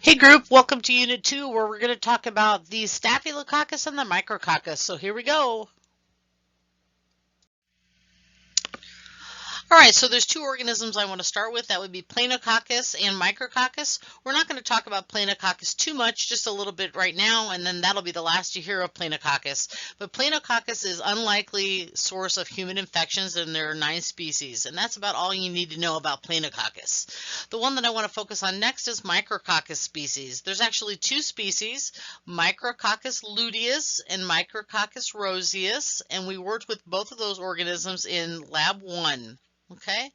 Hey group, welcome to Unit 2 where we're going to talk about the staphylococcus and the micrococcus. So here we go. All right, so there's two organisms I want to start with. That would be planococcus and micrococcus. We're not going to talk about planococcus too much, just a little bit right now, and then that'll be the last you hear of planococcus. But planococcus is unlikely source of human infections, and there are 9 species, and that's about all you need to know about planococcus. The one that I want to focus on next is micrococcus species. There's actually 2 species, Micrococcus luteus and Micrococcus roseus, and we worked with both of those organisms in Lab 1. Okay,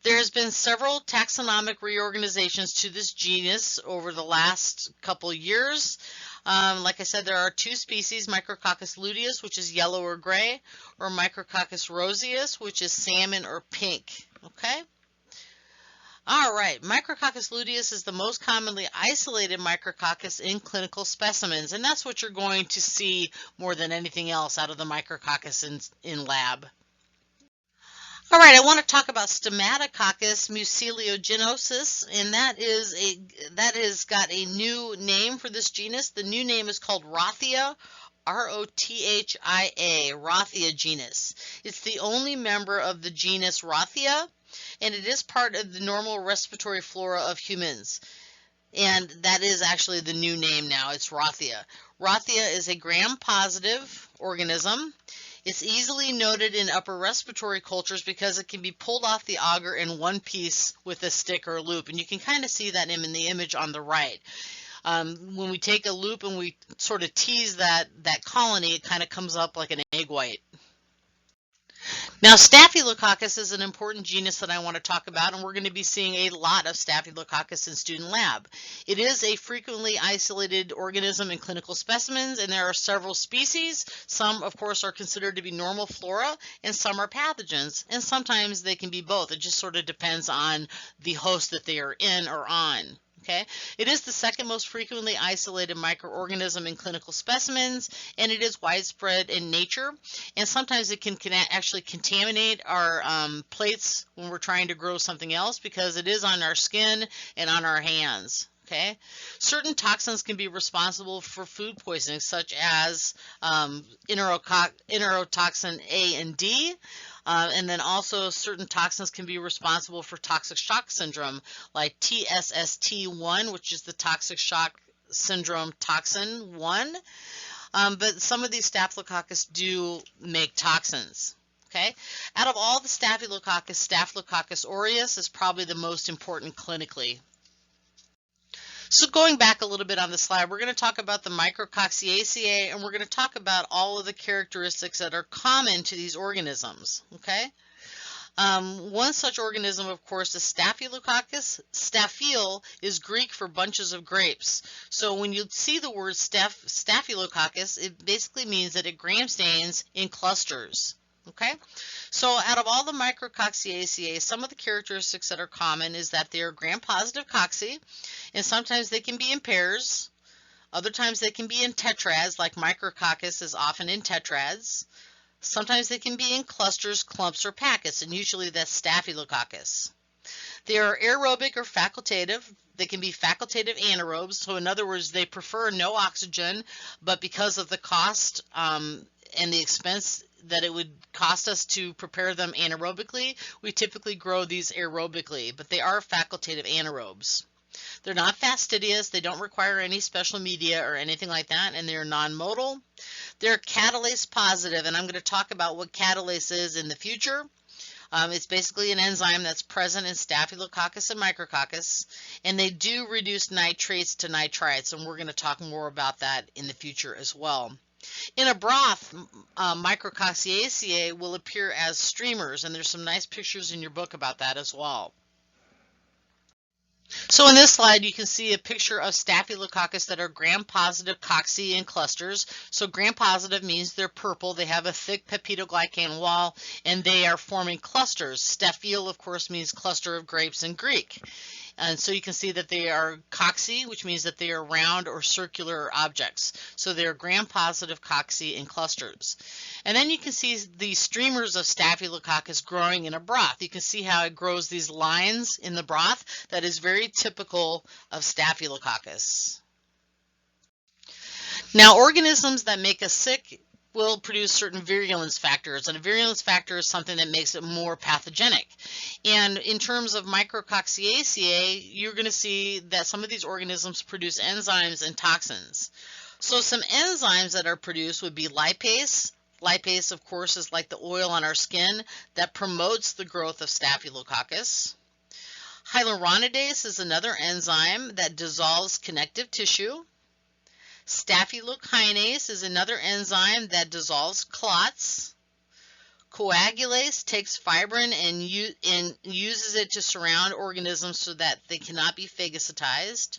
there has been several taxonomic reorganizations to this genus over the last couple years. Like I said, there are 2 species, Micrococcus luteus, which is yellow or gray, or Micrococcus roseus, which is salmon or pink. Okay. All right, Micrococcus luteus is the most commonly isolated micrococcus in clinical specimens, and that's what you're going to see more than anything else out of the micrococcus in lab. All right, I want to talk about Stomatococcus mucilaginosus, and that has got a new name for this genus. The new name is called Rothia, R-O-T-H-I-A, Rothia genus. It's the only member of the genus Rothia, and it is part of the normal respiratory flora of humans. And that is actually the new name now. It's Rothia. Rothia is a gram-positive organism. It's easily noted in upper respiratory cultures because it can be pulled off the auger in one piece with a stick or a loop. And you can kind of see that in the image on the right. When we take a loop and we sort of tease that colony, it kind of comes up like an egg white. Now, Staphylococcus is an important genus that I want to talk about, and we're going to be seeing a lot of Staphylococcus in student lab. It is a frequently isolated organism in clinical specimens, and there are several species. Some, of course, are considered to be normal flora, and some are pathogens, and sometimes they can be both. It just sort of depends on the host that they are in or on. Okay. It is the second most frequently isolated microorganism in clinical specimens, and it is widespread in nature. And sometimes it can actually contaminate our plates when we're trying to grow something else because it is on our skin and on our hands. Okay. Certain toxins can be responsible for food poisoning, such as enterotoxin A and D. And then also certain toxins can be responsible for toxic shock syndrome, like TSST1, which is the toxic shock syndrome toxin 1. But some of these staphylococcus do make toxins. Okay. Out of all the staphylococcus, Staphylococcus aureus is probably the most important clinically. So going back a little bit on the slide, we're going to talk about the Micrococciaceae, and we're going to talk about all of the characteristics that are common to these organisms. Okay. One such organism, of course, is Staphylococcus. Staphyl is Greek for bunches of grapes. So when you see the word Staphylococcus, it basically means that it gram stains in clusters. Okay, so out of all the Micrococciaceae, some of the characteristics that are common is that they are gram-positive cocci, and sometimes they can be in pairs. Other times they can be in tetrads, like Micrococcus is often in tetrads. Sometimes they can be in clusters, clumps, or packets, and usually that's Staphylococcus. They are aerobic or facultative. They can be facultative anaerobes, so in other words, they prefer no oxygen, but because of the cost and the expense that it would cost us to prepare them anaerobically, we typically grow these aerobically, but they are facultative anaerobes. They're not fastidious, they don't require any special media or anything like that, and they're non-modal. They're catalase positive, and I'm going to talk about what catalase is in the future. It's basically an enzyme that's present in Staphylococcus and Micrococcus, and they do reduce nitrates to nitrites, and we're going to talk more about that in the future as well. In a broth, Micrococciaceae will appear as streamers, and there's some nice pictures in your book about that as well. So in this slide, you can see a picture of Staphylococcus that are gram-positive cocci in clusters. So gram-positive means they're purple, they have a thick peptidoglycan wall, and they are forming clusters. Staphyl, of course, means cluster of grapes in Greek. And so you can see that they are coccy, which means that they are round or circular objects. So they're gram-positive coccy in clusters. And then you can see the streamers of Staphylococcus growing in a broth. You can see how it grows these lines in the broth. That is very typical of Staphylococcus. Now, organisms that make us sick will produce certain virulence factors, and a virulence factor is something that makes it more pathogenic. And in terms of micrococciaceae, you're going to see that some of these organisms produce enzymes and toxins. So some enzymes that are produced would be lipase. Lipase, of course, is like the oil on our skin that promotes the growth of Staphylococcus. Hyaluronidase is another enzyme that dissolves connective tissue. Staphylokinase is another enzyme that dissolves clots. Coagulase takes fibrin and uses it to surround organisms so that they cannot be phagocytized.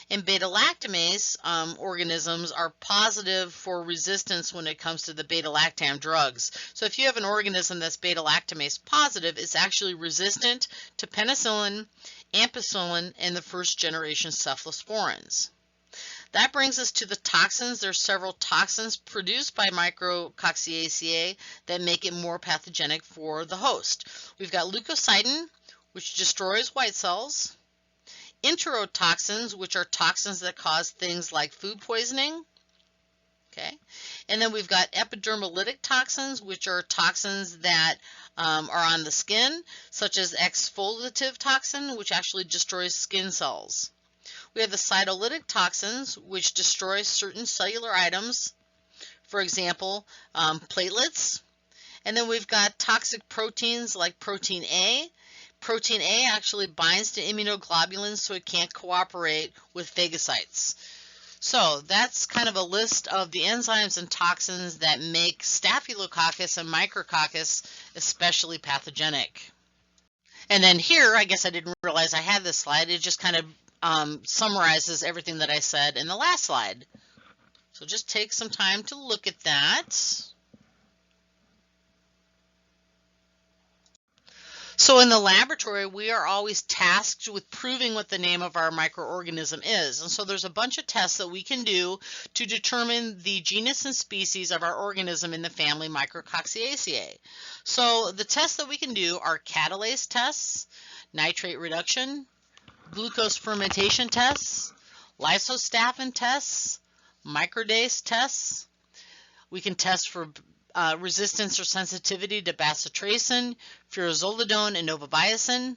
And beta-lactamase organisms are positive for resistance when it comes to the beta-lactam drugs. So if you have an organism that's beta-lactamase positive, it's actually resistant to penicillin, ampicillin, and the first generation cephalosporins. That brings us to the toxins. There are several toxins produced by micrococciaceae that make it more pathogenic for the host. We've got leukocidin, which destroys white cells. Enterotoxins, which are toxins that cause things like food poisoning. Okay, and then we've got epidermolytic toxins, which are toxins that are on the skin, such as exfoliative toxin, which actually destroys skin cells. We have the cytolytic toxins, which destroy certain cellular items, for example, platelets. And then we've got toxic proteins like protein A. Protein A actually binds to immunoglobulins, so it can't cooperate with phagocytes. So that's kind of a list of the enzymes and toxins that make Staphylococcus and micrococcus especially pathogenic. And then here, I guess I didn't realize I had this slide. It just kind of summarizes everything that I said in the last slide. So just take some time to look at that. So in the laboratory, we are always tasked with proving what the name of our microorganism is. And so there's a bunch of tests that we can do to determine the genus and species of our organism in the family Micrococciaceae. So the tests that we can do are catalase tests, nitrate reduction, glucose fermentation tests, lysostaphin tests, microdase tests. We can test for resistance or sensitivity to bacitracin, furazolidone, and novobiacin.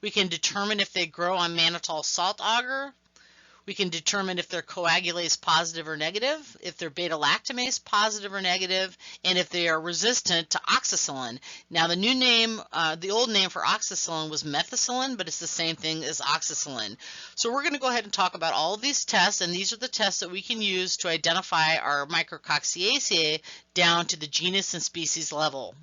We can determine if they grow on mannitol salt agar. We can determine if they're coagulase positive or negative, if they're beta-lactamase positive or negative, and if they are resistant to oxacillin. Now the new name, the old name for oxacillin was methicillin, but it's the same thing as oxacillin. So we're going to go ahead and talk about all of these tests, and these are the tests that we can use to identify our Micrococciaceae down to the genus and species level.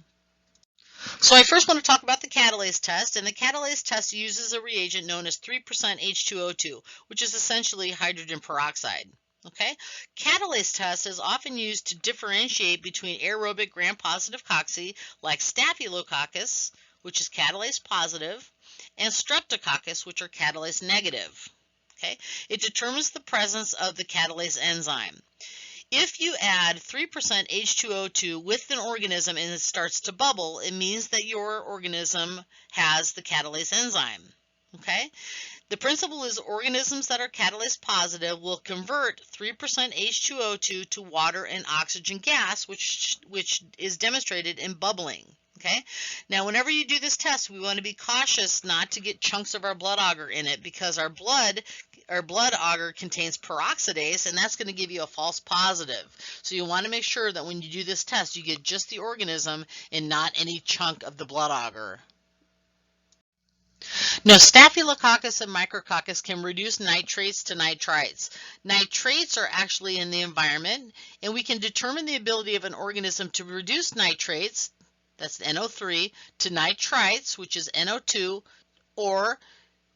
So I first want to talk about the catalase test, and the catalase test uses a reagent known as 3% H2O2, which is essentially hydrogen peroxide. Okay, catalase test is often used to differentiate between aerobic gram-positive cocci like Staphylococcus, which is catalase positive, and Streptococcus, which are catalase negative. Okay, it determines the presence of the catalase enzyme. If you add 3% H2O2 with an organism and it starts to bubble, it means that your organism has the catalase enzyme. Okay? The principle is organisms that are catalase positive will convert 3% H2O2 to water and oxygen gas, which is demonstrated in bubbling. Okay. Now, whenever you do this test, we want to be cautious not to get chunks of our blood agar in it, because our blood agar contains peroxidase, and that's going to give you a false positive. So you want to make sure that when you do this test, you get just the organism and not any chunk of the blood agar. Now, Staphylococcus and micrococcus can reduce nitrates to nitrites. Nitrates are actually in the environment, and we can determine the ability of an organism to reduce nitrates, that's NO3, to nitrites, which is NO2, or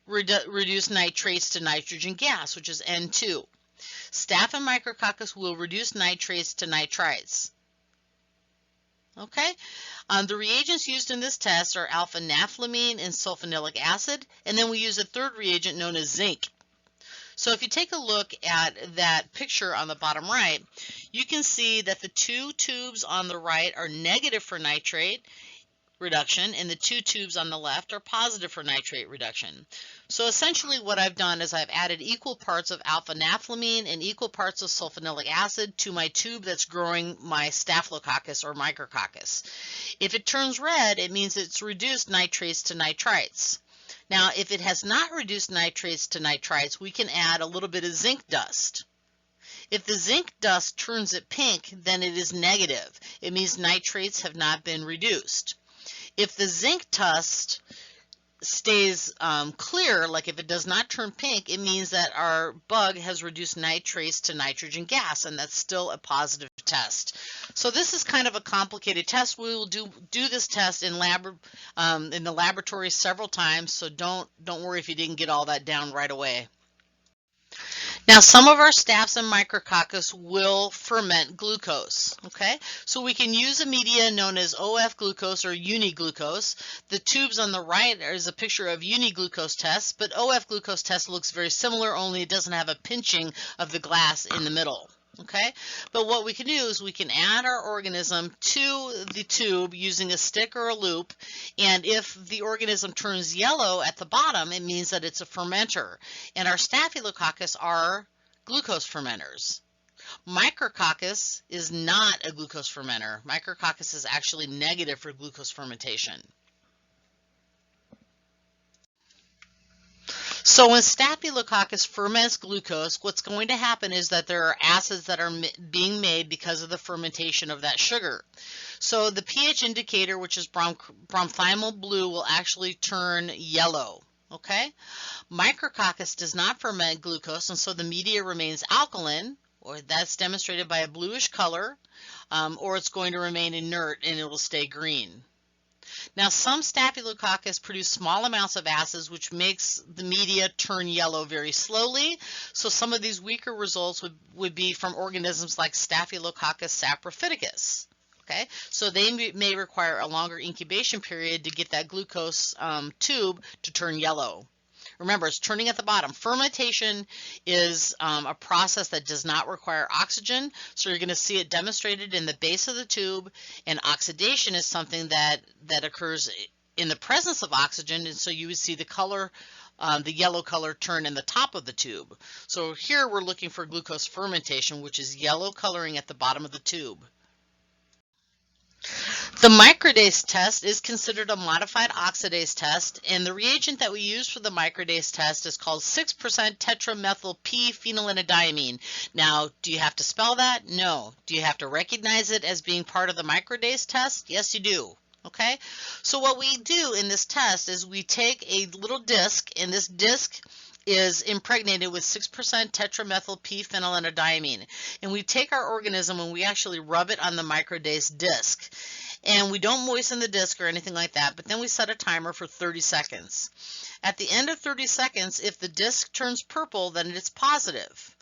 reduce nitrates to nitrogen gas, which is N2. Staph and micrococcus will reduce nitrates to nitrites. Okay, the reagents used in this test are alpha-naphthalene and sulfonilic acid, and then we use a third reagent known as zinc. So if you take a look at that picture on the bottom right, you can see that the two tubes on the right are negative for nitrate reduction, and the two tubes on the left are positive for nitrate reduction. So essentially what I've done is I've added equal parts of alpha-naphthalene and equal parts of sulfonilic acid to my tube that's growing my staphylococcus or micrococcus. If it turns red, it means it's reduced nitrates to nitrites. Now, if it has not reduced nitrates to nitrites, we can add a little bit of zinc dust. If the zinc dust turns it pink, then it is negative. It means nitrates have not been reduced. If the zinc dust stays clear, like if it does not turn pink, it means that our bug has reduced nitrates to nitrogen gas, and that's still a positive test. So this is kind of a complicated test. We will do this test in the laboratory several times, so don't worry if you didn't get all that down right away. Now, some of our staphs and micrococcus will ferment glucose, okay? So we can use a media known as OF glucose or uniglucose. The tubes on the right is a picture of uniglucose test, but OF glucose test looks very similar, only it doesn't have a pinching of the glass in the middle. Okay, but what we can do is we can add our organism to the tube using a stick or a loop, and if the organism turns yellow at the bottom, it means that it's a fermenter, and our staphylococcus are glucose fermenters. Micrococcus is not a glucose fermenter. Micrococcus is actually negative for glucose fermentation. So when staphylococcus ferments glucose, what's going to happen is that there are acids that are being made because of the fermentation of that sugar. So the pH indicator, which is bromthiamyl blue, will actually turn yellow. Okay? Micrococcus does not ferment glucose, and so the media remains alkaline, or that's demonstrated by a bluish color, or it's going to remain inert and it will stay green. Now, some staphylococcus produce small amounts of acids, which makes the media turn yellow very slowly. So some of these weaker results would be from organisms like Staphylococcus saprophyticus. Okay, so they may require a longer incubation period to get that glucose tube to turn yellow. Remember, it's turning at the bottom. Fermentation is a process that does not require oxygen, so you're going to see it demonstrated in the base of the tube, and oxidation is something that occurs in the presence of oxygen, and so you would see the color, the yellow color turn in the top of the tube. So here we're looking for glucose fermentation, which is yellow coloring at the bottom of the tube. The microdase test is considered a modified oxidase test, and the reagent that we use for the microdase test is called 6% tetramethyl p-phenylenediamine. Now, do you have to spell that? No. Do you have to recognize it as being part of the microdase test? Yes, you do. Okay, so what we do in this test is we take a little disc, and this disc is impregnated with 6% tetramethyl p-phenylenediamine. And we take our organism and we actually rub it on the microdase disc. And we don't moisten the disc or anything like that, but then we set a timer for 30 seconds. At the end of 30 seconds, if the disc turns purple, then it's positive.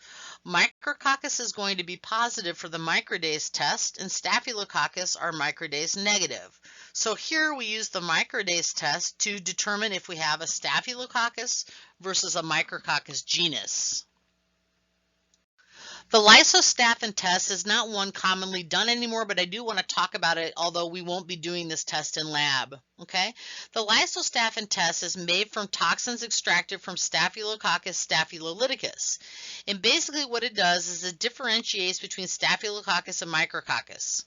Micrococcus is going to be positive for the microdase test, and Staphylococcus are microdase negative. So here we use the microdase test to determine if we have a Staphylococcus versus a Micrococcus genus. The lysostaphin test is not one commonly done anymore, but I do want to talk about it, although we won't be doing this test in lab. Okay, the lysostaphin test is made from toxins extracted from Staphylococcus staphylolyticus. And basically what it does is it differentiates between Staphylococcus and Micrococcus.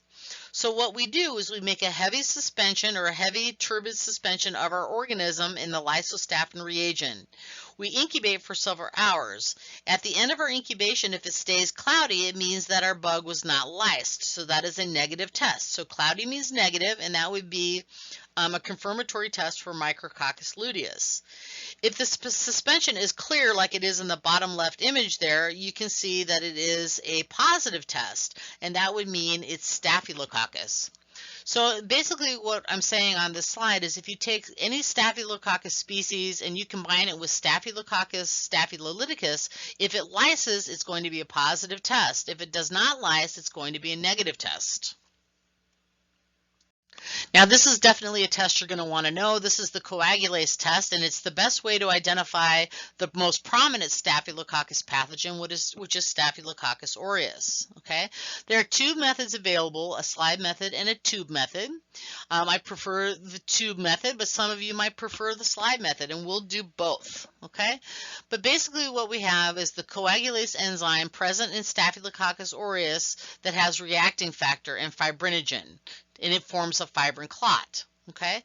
So what we do is we make a heavy suspension or a heavy turbid suspension of our organism in the lysostaphin reagent. We incubate for several hours. At the end of our incubation, if it stays cloudy, it means that our bug was not lysed. So that is a negative test. So cloudy means negative, and that would be a confirmatory test for Micrococcus luteus. If the suspension is clear like it is in the bottom left image there, you can see that it is a positive test, and that would mean it's Staphylococcus. So basically what I'm saying on this slide is if you take any Staphylococcus species and you combine it with Staphylococcus staphylolyticus, if it lyses, it's going to be a positive test. If it does not lyse, it's going to be a negative test. Now, this is definitely a test you're going to want to know. This is the coagulase test, and it's the best way to identify the most prominent Staphylococcus pathogen, which is Staphylococcus aureus. Okay, there are two methods available: a slide method and a tube method. I prefer the tube method, but some of you might prefer the slide method, and we'll do both. Okay, but basically what we have is the coagulase enzyme present in Staphylococcus aureus that has reacting factor and fibrinogen, and it forms a fibrin clot. Okay,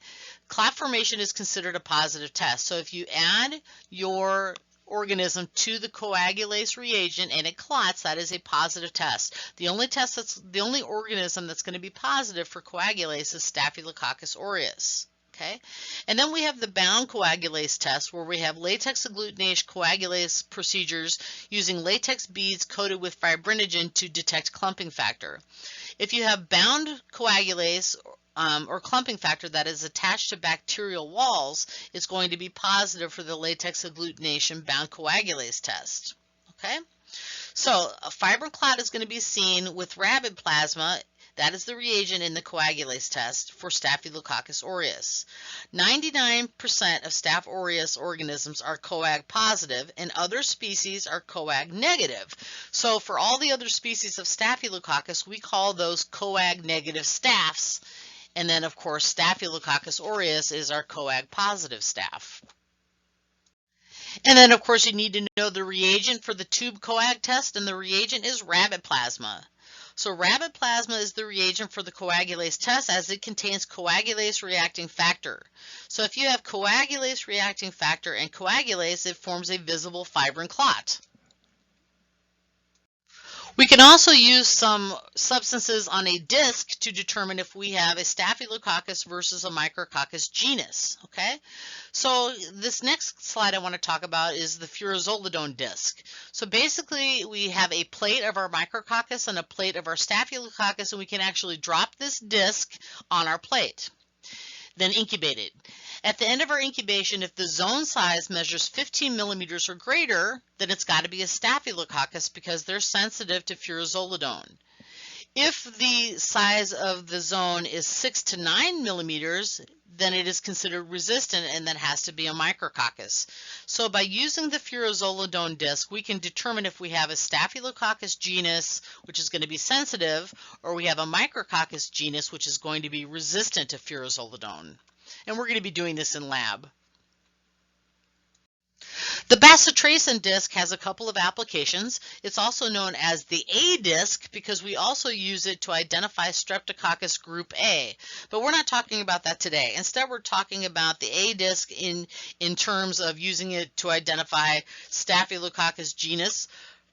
clot formation is considered a positive test. So if you add your organism to the coagulase reagent and it clots, that is a positive test. The only organism that's going to be positive for coagulase is Staphylococcus aureus. Okay, and then we have the bound coagulase test, where we have latex agglutination coagulase procedures using latex beads coated with fibrinogen to detect clumping factor. If you have bound coagulase or clumping factor that is attached to bacterial walls, it's going to be positive for the latex agglutination bound coagulase test. Okay, so a fibrin clot is going to be seen with rabid plasma. That is the reagent in the coagulase test for Staphylococcus aureus. 99% of Staph aureus organisms are coag positive, and other species are coag negative. So for all the other species of Staphylococcus, we call those coag negative staphs. And then, of course, Staphylococcus aureus is our coag positive staph. And then, of course, you need to know the reagent for the tube coag test, and the reagent is rabid plasma. So rabid plasma is the reagent for the coagulase test, as it contains coagulase reacting factor. So if you have coagulase reacting factor and coagulase, it forms a visible fibrin clot. We can also use some substances on a disc to determine if we have a Staphylococcus versus a micrococcus genus. Okay, so this next slide I want to talk about is the furazolidone disc. So basically we have a plate of our micrococcus and a plate of our Staphylococcus, and we can actually drop this disc on our plate, then incubate it. At the end of our incubation, if the zone size measures 15 millimeters or greater, then it's got to be a Staphylococcus because they're sensitive to furazolidone. If the size of the zone is 6 to 9 millimeters, then it is considered resistant, and that has to be a micrococcus. So by using the furazolidone disc, we can determine if we have a Staphylococcus genus, which is going to be sensitive, or we have a micrococcus genus, which is going to be resistant to furazolidone. And we're going to be doing this in lab. The bacitracin disc has a couple of applications. It's also known as the A disc because we also use it to identify Streptococcus group A. But we're not talking about that today. Instead, we're talking about the A disc in terms of using it to identify Staphylococcus genus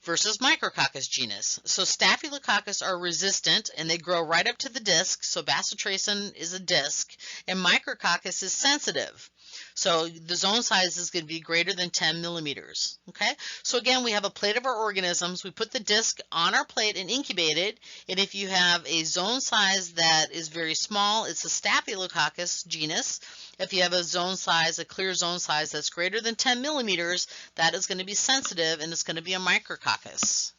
versus micrococcus genus. So Staphylococcus are resistant and they grow right up to the disc, so bacitracin is a disc, and micrococcus is sensitive. So the zone size is going to be greater than 10 millimeters. Okay, so again, we have a plate of our organisms. We put the disc on our plate and incubate it. And if you have a zone size that is very small, it's a Staphylococcus genus. If you have a zone size, a clear zone size that's greater than 10 millimeters, that is going to be sensitive and it's going to be a micrococcus.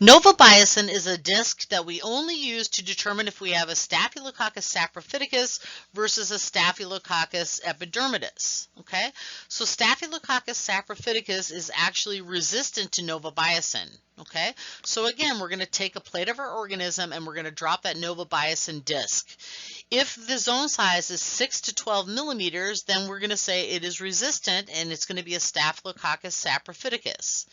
Novobiocin is a disc that we only use to determine if we have a Staphylococcus saprophyticus versus a Staphylococcus epidermidis. Okay, so Staphylococcus saprophyticus is actually resistant to novobiocin. Okay, so again, we're going to take a plate of our organism and we're going to drop that novobiocin disc. If the zone size is 6 to 12 millimeters, then we're going to say it is resistant and it's going to be a Staphylococcus saprophyticus.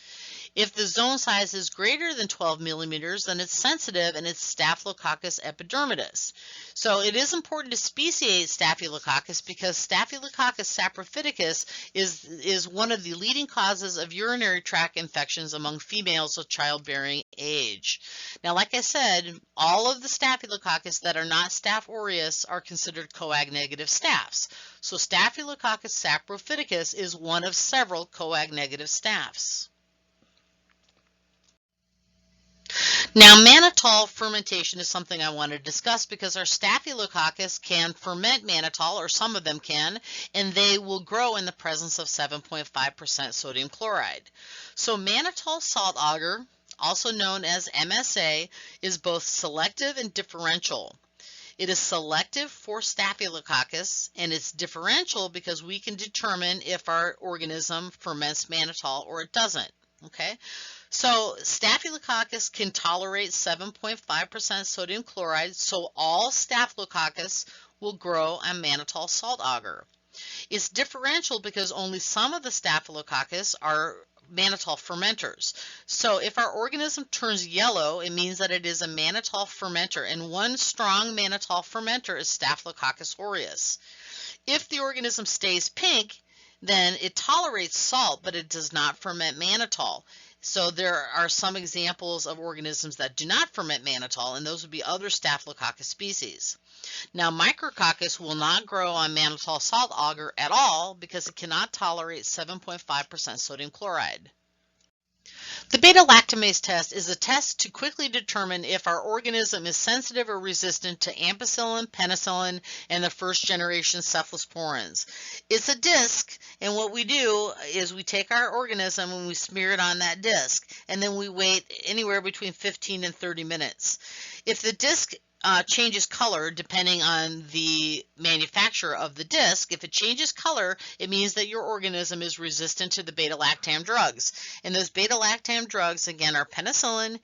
If the zone size is greater than 12 millimeters, then it's sensitive and it's Staphylococcus epidermidis. So it is important to speciate Staphylococcus because Staphylococcus saprophyticus is one of the leading causes of urinary tract infections among females of childbearing age. Now, like I said, all of the Staphylococcus that are not Staph aureus are considered coag-negative staphs. So Staphylococcus saprophyticus is one of several coag-negative staphs. Now, mannitol fermentation is something I want to discuss because our Staphylococcus can ferment mannitol, or some of them can, and they will grow in the presence of 7.5% sodium chloride. So mannitol salt agar, also known as MSA, is both selective and differential. It is selective for staphylococcus, and it's differential because we can determine if our organism ferments mannitol or it doesn't. Okay, so staphylococcus can tolerate 7.5% sodium chloride, so all staphylococcus will grow on mannitol salt agar. It's differential because only some of the staphylococcus are mannitol fermenters. So if our organism turns yellow, it means that it is a mannitol fermenter, and one strong mannitol fermenter is Staphylococcus aureus. If the organism stays pink, then it tolerates salt, but it does not ferment mannitol. So there are some examples of organisms that do not ferment mannitol, and those would be other Staphylococcus species. Now, micrococcus will not grow on mannitol salt agar at all because it cannot tolerate 7.5% sodium chloride. The beta-lactamase test is a test to quickly determine if our organism is sensitive or resistant to ampicillin, penicillin, and the first-generation cephalosporins. It's a disc, and what we do is we take our organism and we smear it on that disc, and then we wait anywhere between 15 and 30 minutes. If the disc changes color depending on the manufacturer of the disc. If it changes color, it means that your organism is resistant to the beta-lactam drugs. And those beta-lactam drugs, again, are penicillin,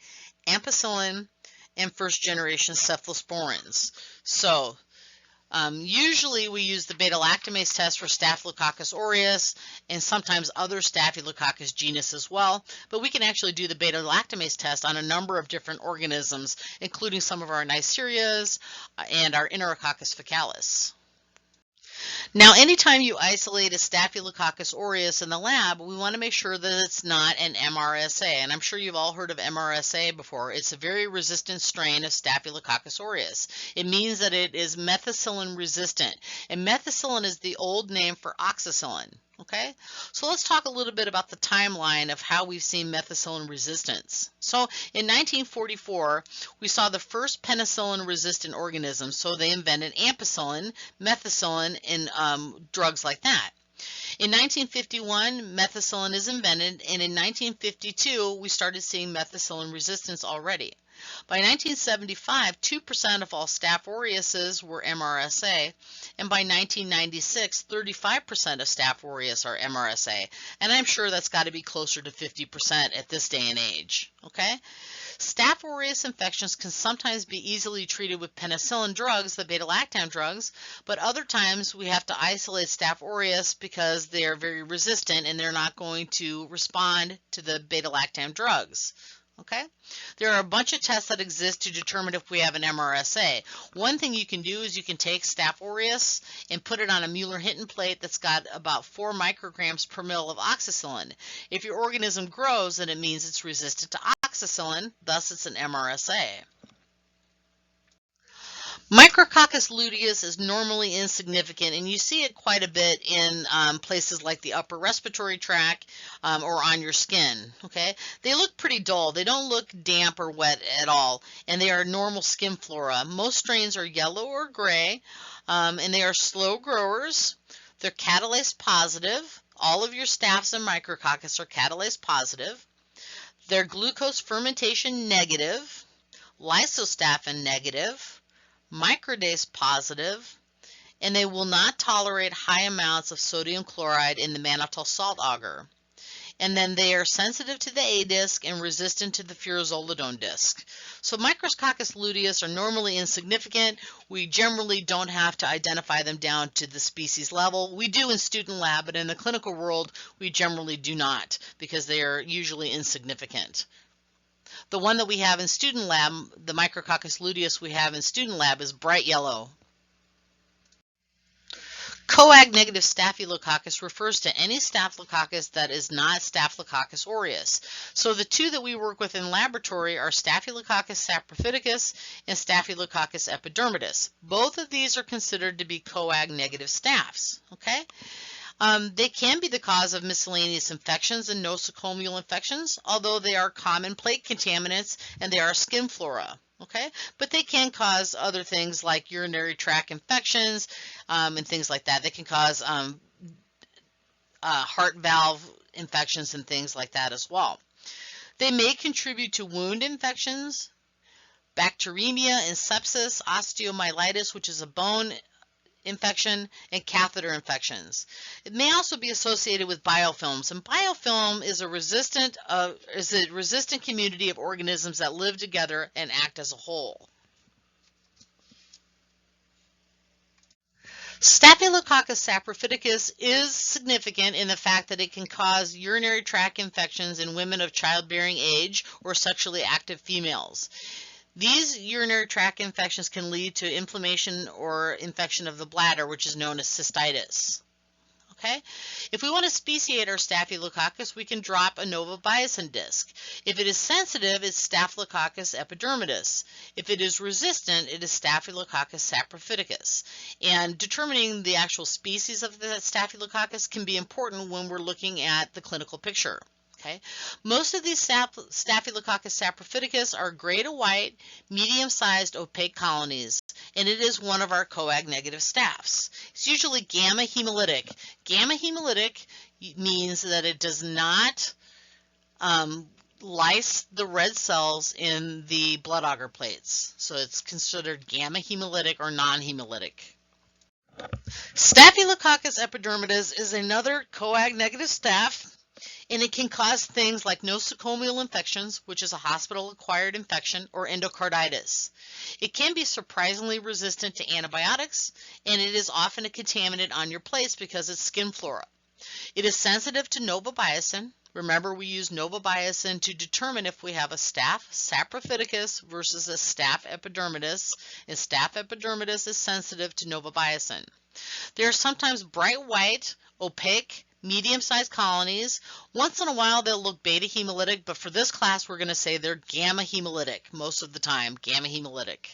ampicillin, and first-generation cephalosporins. So usually we use the beta-lactamase test for Staphylococcus aureus and sometimes other Staphylococcus genus as well, but we can actually do the beta-lactamase test on a number of different organisms, including some of our Neisseриas and our Enterococcus faecalis. Now, anytime you isolate a Staphylococcus aureus in the lab, we want to make sure that it's not an MRSA. And I'm sure you've all heard of MRSA before. It's a very resistant strain of Staphylococcus aureus. It means that it is methicillin resistant. And methicillin is the old name for oxacillin. Okay, so let's talk a little bit about the timeline of how we've seen methicillin resistance. So in 1944, we saw the first penicillin-resistant organisms. So they invented ampicillin, methicillin, and drugs like that. In 1951, methicillin is invented, and in 1952, we started seeing methicillin resistance already. By 1975, 2% of all Staph aureus were MRSA, and by 1996, 35% of Staph aureus are MRSA, and I'm sure that's got to be closer to 50% at this day and age. Okay? Staph aureus infections can sometimes be easily treated with penicillin drugs, the beta-lactam drugs, but other times we have to isolate Staph aureus because they are very resistant and they're not going to respond to the beta-lactam drugs. Okay, there are a bunch of tests that exist to determine if we have an MRSA. One thing you can do is you can take Staph aureus and put it on a Mueller-Hinton plate that's got about 4 micrograms per mil of oxacillin. If your organism grows, then it means it's resistant to oxacillin, thus it's an MRSA. Micrococcus luteus is normally insignificant, and you see it quite a bit in places like the upper respiratory tract or on your skin. Okay, they look pretty dull. They don't look damp or wet at all, and they are normal skin flora. Most strains are yellow or gray, and they are slow growers. They're catalase positive. All of your staphs and micrococcus are catalase positive. They're glucose fermentation negative, lysostaphin negative, microdase positive, and they will not tolerate high amounts of sodium chloride in the mannitol salt agar. And then they are sensitive to the A disc and resistant to the furazolidone disc. So Micrococcus luteus are normally insignificant. We generally don't have to identify them down to the species level. We do in student lab, but in the clinical world, we generally do not because they are usually insignificant. The one that we have in student lab, the Micrococcus luteus we have in student lab, is bright yellow. Coag-negative Staphylococcus refers to any Staphylococcus that is not Staphylococcus aureus. So the two that we work with in laboratory are Staphylococcus saprophyticus and Staphylococcus epidermidis. Both of these are considered to be coag-negative staphs. Okay? They can be the cause of miscellaneous infections and nosocomial infections, although they are common plate contaminants and they are skin flora. Okay, but they can cause other things like urinary tract infections and things like that. They can cause heart valve infections and things like that as well. They may contribute to wound infections, bacteremia and sepsis, osteomyelitis, which is a bone infection, and catheter infections. It may also be associated with biofilms, and biofilm is a resistant community of organisms that live together and act as a whole. Staphylococcus saprophyticus is significant in the fact that it can cause urinary tract infections in women of childbearing age or sexually active females. These urinary tract infections can lead to inflammation or infection of the bladder, which is known as cystitis. Okay? If we want to speciate our Staphylococcus, we can drop a novobiocin disc. If it is sensitive, it's Staphylococcus epidermidis. If it is resistant, it is Staphylococcus saprophyticus. And determining the actual species of the Staphylococcus can be important when we're looking at the clinical picture. Okay. Most of these Staphylococcus saprophyticus are gray to white, medium-sized opaque colonies, and it is one of our coag-negative staphs. It's usually gamma hemolytic. Gamma hemolytic means that it does not lyse the red cells in the blood agar plates, so it's considered gamma hemolytic or non-hemolytic. Staphylococcus epidermidis is another coag-negative staph, and it can cause things like nosocomial infections, which is a hospital-acquired infection, or endocarditis. It can be surprisingly resistant to antibiotics, and it is often a contaminant on your plates because it's skin flora. It is sensitive to novobiocin. Remember, we use novobiocin to determine if we have a staph saprophyticus versus a staph epidermidis, and staph epidermidis is sensitive to novobiocin. They are sometimes bright white, opaque, medium-sized colonies. Once in a while they'll look beta hemolytic, but for this class we're going to say they're gamma hemolytic most of the time, gamma hemolytic.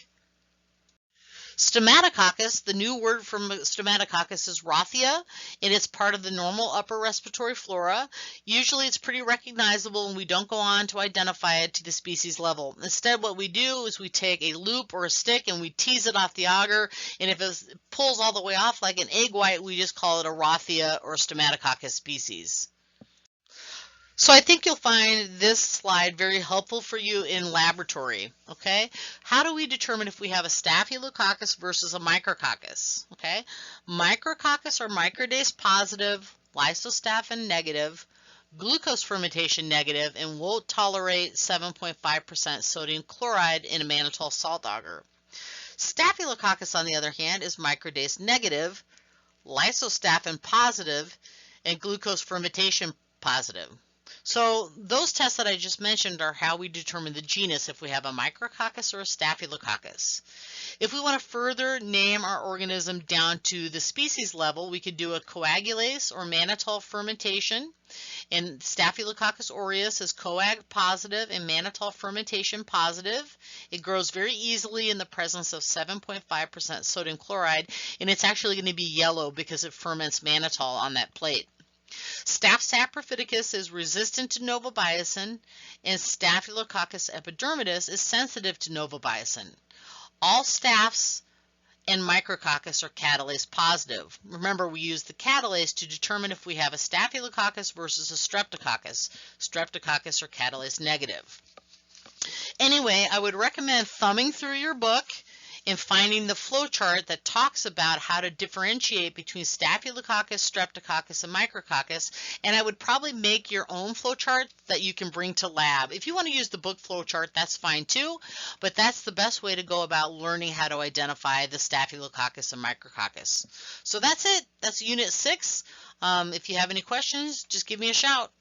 Stomatococcus, the new word from Stomatococcus is Rothia, and it's part of the normal upper respiratory flora. Usually it's pretty recognizable and we don't go on to identify it to the species level. Instead, what we do is we take a loop or a stick and we tease it off the agar, and if it pulls all the way off like an egg white, we just call it a Rothia or Stomatococcus species. So I think you'll find this slide very helpful for you in laboratory, okay? How do we determine if we have a Staphylococcus versus a micrococcus, okay? Micrococcus are microdase positive, lysostaphin negative, glucose fermentation negative, and won't tolerate 7.5% sodium chloride in a mannitol salt agar. Staphylococcus, on the other hand, is microdase negative, lysostaphin positive, and glucose fermentation positive. So those tests that I just mentioned are how we determine the genus if we have a micrococcus or a Staphylococcus. If we want to further name our organism down to the species level, we could do a coagulase or mannitol fermentation. And Staphylococcus aureus is coag positive and mannitol fermentation positive. It grows very easily in the presence of 7.5% sodium chloride, and it's actually going to be yellow because it ferments mannitol on that plate. Staph saprophyticus is resistant to novobiocin, and Staphylococcus epidermidis is sensitive to novobiocin. All staphs and micrococcus are catalase positive. Remember, we use the catalase to determine if we have a Staphylococcus versus a Streptococcus. Streptococcus are catalase negative. Anyway, I would recommend thumbing through your book and finding the flow chart that talks about how to differentiate between Staphylococcus, Streptococcus, and micrococcus, and I would probably make your own flow chart that you can bring to lab. If you want to use the book flow chart, that's fine too, but that's the best way to go about learning how to identify the Staphylococcus and micrococcus. So that's it. That's Unit 6. If you have any questions, just give me a shout.